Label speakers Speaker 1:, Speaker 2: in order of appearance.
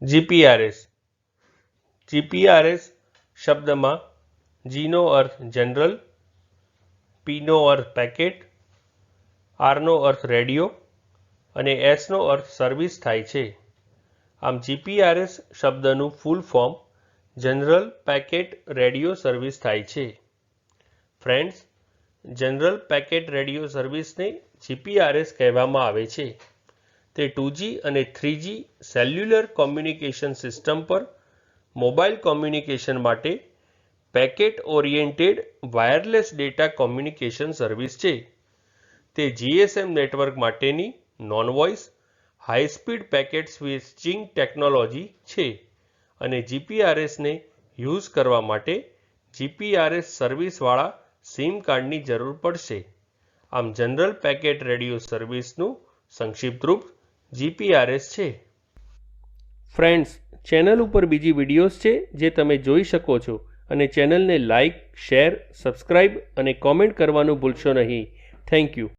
Speaker 1: GPRS GPRS શબ્દમાં જીનો અર્થ general, પીનો અર્થ packet, આરનો અર્થ radio અને એસનો અર્થ service થાય છે. આમ જીપીઆરએસ શબ્દનું full form general packet radio service થાય છે. ફ્રેન્ડ્સ, જનરલ પેકેટ રેડિયો સર્વિસને જીપીઆરએસ કહેવામાં આવે છે. તે 2G અને 3G સેલ્યુલર કોમ્યુનિકેશન સિસ્ટમ પર મોબાઈલ કોમ્યુનિકેશન માટે packet oriented wireless data communication service છે. તે જીએસએમ નેટવર્ક માટેની non voice high speed packet switching technology છે અને જીપીઆરએસને યુઝ કરવા માટે જીપીઆરએસ સર્વિસવાળા સિમ કાર્ડની જરૂર પડશે. આમ જનરલ પેકેટ રેડિયો સર્વિસનું સંક્ષિપ્ત રૂપ જીપીઆરએસ છે. ફ્રેન્ડ્સ, ચેનલ ઉપર બીજી વિડીયોઝ છે જે તમે જોઈ શકો છો અને ચેનલને લાઇક, શેર, સબસ્ક્રાઇબ અને કોમેન્ટ કરવાનું ભૂલશો નહીં. Thank you.